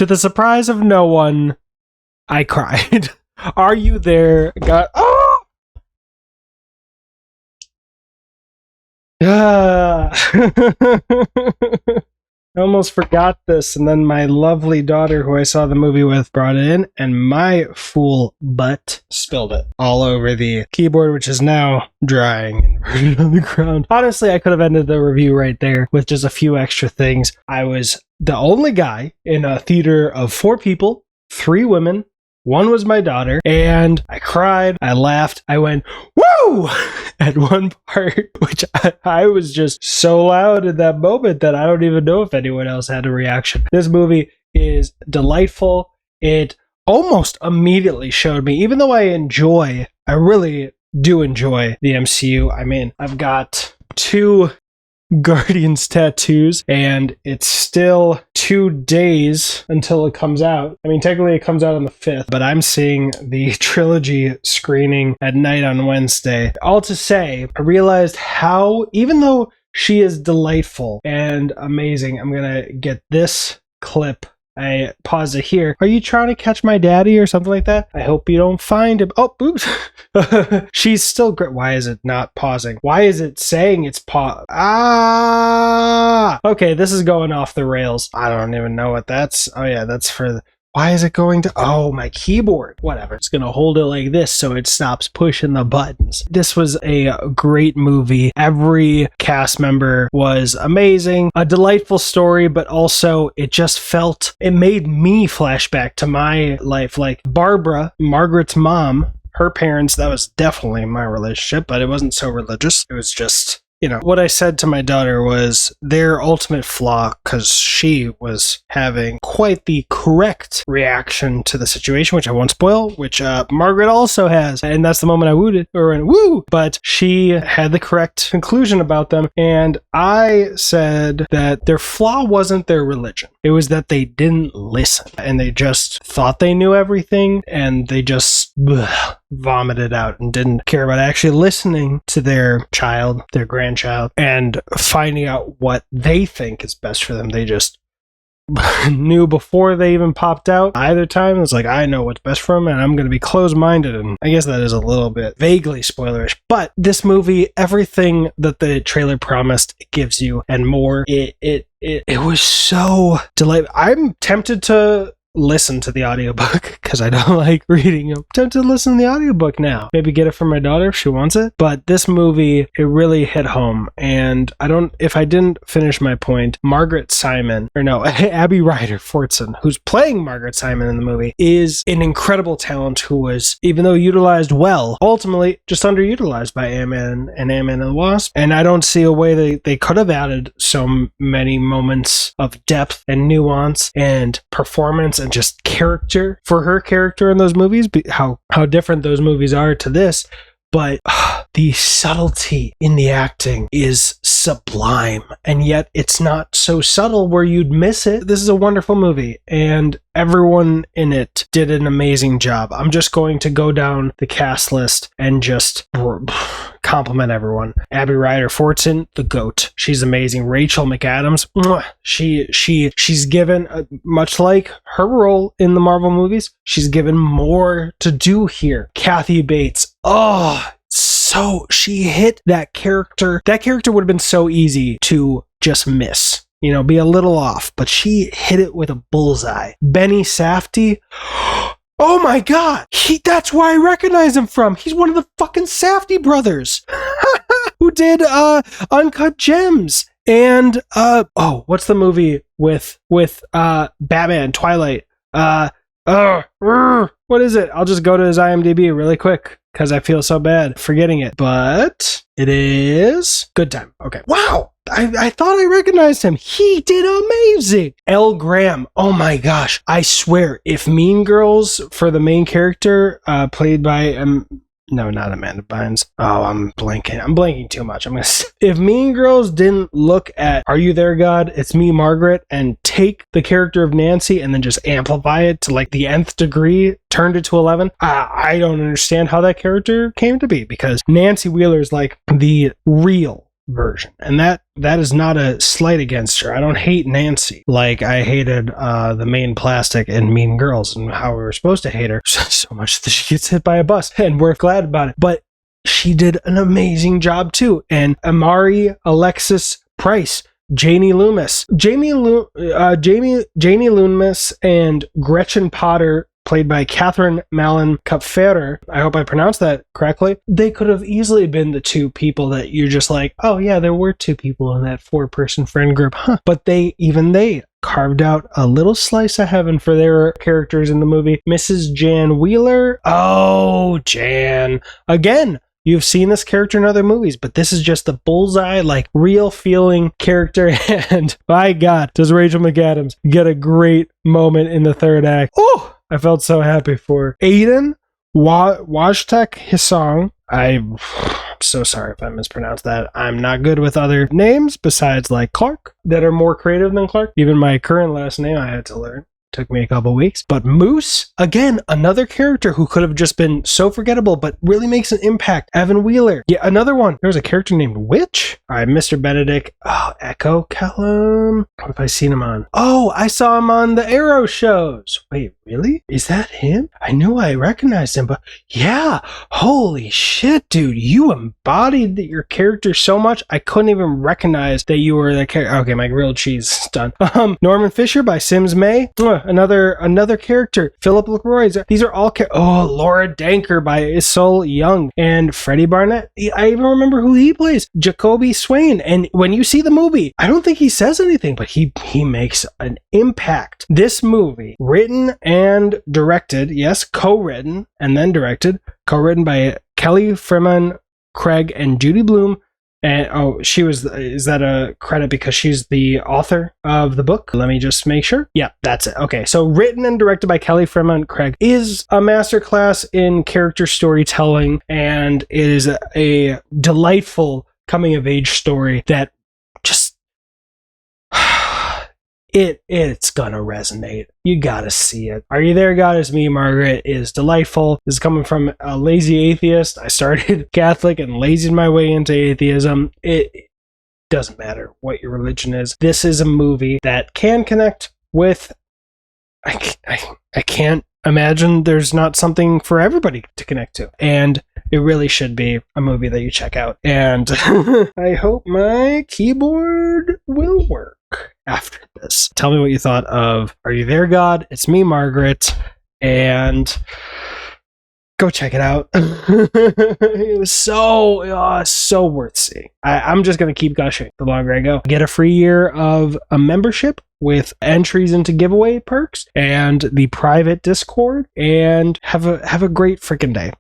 To the surprise of no one, I cried. Are you there? God. Oh! I almost forgot this, and then my lovely daughter, who I saw the movie with, brought it in, and my fool butt spilled it all over the keyboard, which is now drying and inverted on the ground. Honestly, I could have ended the review right there with just a few extra things. I was the only guy in a theater of 4 people, 3 women. 1 was my daughter, and I cried, I laughed, I went, woo! At one part, which I was just so loud in that moment that I don't even know if anyone else had a reaction. This movie is delightful. It almost immediately showed me, even though I really do enjoy the MCU. I mean, I've got 2 Guardians tattoos, and it's still 2 days until it comes out. I mean, technically it comes out on the 5th, but I'm seeing the trilogy screening at night on Wednesday. All to say, I realized how, even though she is delightful and amazing, I'm gonna get this clip. I pause it here. Are you trying to catch my daddy or something like that? I hope you don't find him. Oh, oops. She's still great. Why is it not pausing? Why is it saying it's okay, this is going off the rails. I don't even know what that's. Oh yeah, that's for why is it going to... Oh, my keyboard. Whatever. It's going to hold it like this so it stops pushing the buttons. This was a great movie. Every cast member was amazing. A delightful story, but also it just felt... It made me flash back to my life. Like Barbara, Margaret's mom, her parents, that was definitely my relationship, but it wasn't so religious. It was just... You know, what I said to my daughter was their ultimate flaw, because she was having quite the correct reaction to the situation, which I won't spoil, which Margaret also has. And that's the moment I went, woo! But she had the correct conclusion about them. And I said that their flaw wasn't their religion. It was that they didn't listen. And they just thought they knew everything. And they just vomited out and didn't care about actually listening to their child, their grandchild, and finding out what they think is best for them. They just knew before they even popped out either time. It's like, I know what's best for them, and I'm going to be closed-minded. And I guess that is a little bit vaguely spoilerish. But this movie, everything that the trailer promised, it gives you, and more. It was so delightful. I'm tempted to listen to the audiobook because I don't like reading. I'm tempted to listen to the audiobook now. Maybe get it for my daughter if she wants it. But this movie, it really hit home. And if I didn't finish my point, Margaret Simon, Abby Ryder Fortson, who's playing Margaret Simon in the movie, is an incredible talent who was, even though utilized well, ultimately just underutilized by Ant-Man and the Wasp. And I don't see a way they could have added so many moments of depth and nuance and performance and just character for her character in those movies, how different those movies are to this. But the subtlety in the acting is sublime, and yet it's not so subtle where you'd miss it. This is a wonderful movie, and everyone in it did an amazing job. I'm just going to go down the cast list and just compliment everyone. Abby Ryder Fortson, the GOAT. She's amazing. Rachel McAdams, she's given, much like her role in the Marvel movies, she's given more to do here. Kathy Bates, so she hit that character. That character would have been so easy to just miss, be a little off, but she hit it with a bullseye. Benny Safdie, oh my god, that's where I recognize him from. He's one of the fucking Safdie brothers who did Uncut Gems and what's the movie with Batman, Twilight? What is it? I'll just go to his IMDb really quick because I feel so bad forgetting it. But it is Good Time. Okay. Wow. I thought I recognized him. He did amazing. Elle Graham. Oh my gosh. I swear, if Mean Girls for the main character, played by no, not Amanda Bynes. Oh, I'm blanking too much. If Mean Girls didn't look at Are You There, God? It's Me, Margaret, and take the character of Nancy and then just amplify it to like the nth degree, turned it to 11, I don't understand how that character came to be, because Nancy Wheeler is like the real version. And that is not a slight against her. I don't hate Nancy like I hated the main plastic in Mean Girls, and how we were supposed to hate her so much that she gets hit by a bus, and we're glad about it. But she did an amazing job too. And Amari Alexis Price, Janie Loomis, Janie Loomis, and Gretchen Potter, played by Catherine Malin Kupferer. I hope I pronounced that correctly. They could have easily been the two people that you're just like, oh yeah, there were two people in that 4-person friend group, huh? But they carved out a little slice of heaven for their characters in the movie. Mrs. Jan Wheeler. Oh, Jan. Again, you've seen this character in other movies, but this is just the bullseye, like, real feeling character. And by God, does Rachel McAdams get a great moment in the third act. Oh, I felt so happy for her. Aiden Wojtak-hissong. I'm so sorry if I mispronounced that. I'm not good with other names besides like Clark that are more creative than Clark. Even my current last name I had to learn. Took me a couple weeks. But Moose, again, another character who could have just been so forgettable, but really makes an impact. Evan Wheeler. Yeah, another one. There was a character named Witch. All right, Mr. Benedict. Oh, Echo Callum. What have I seen him on? Oh, I saw him on the Arrow shows. Wait, really? Is that him? I knew I recognized him, but yeah. Holy shit, dude. You embodied your character so much, I couldn't even recognize that you were the character. Okay, my grilled cheese is done. Norman Fisher by Sims May. Another character. Philip LaCroix. These are all Laura Danker by Isol Young and Freddie Barnett. I even remember who he plays. Jacoby Swain. And when you see the movie, I don't think he says anything, but he makes an impact. This movie, written and directed, yes, co-written and then directed, co-written by Kelly Freeman Craig and Judy Blume. And is that a credit because she's the author of the book? Let me just make sure. Yeah, that's it. Okay, so written and directed by Kelly Fremont Craig is a masterclass in character storytelling, and it is a delightful coming of age story that just it's gonna resonate. You gotta see it. Are You There, God? Is Me, Margaret is delightful. This is coming from a lazy atheist. I started Catholic and lazied my way into atheism. It doesn't matter what your religion is. This is a movie that can connect with. I can't imagine there's not something for everybody to connect to. And it really should be a movie that you check out. And I hope my keyboard will work after this. Tell me what you thought of Are You There, God? It's Me, Margaret. And go check it out. It was so worth seeing. I'm just going to keep gushing the longer I go. Get a free year of a membership with entries into giveaway perks and the private Discord, and have a great freaking day.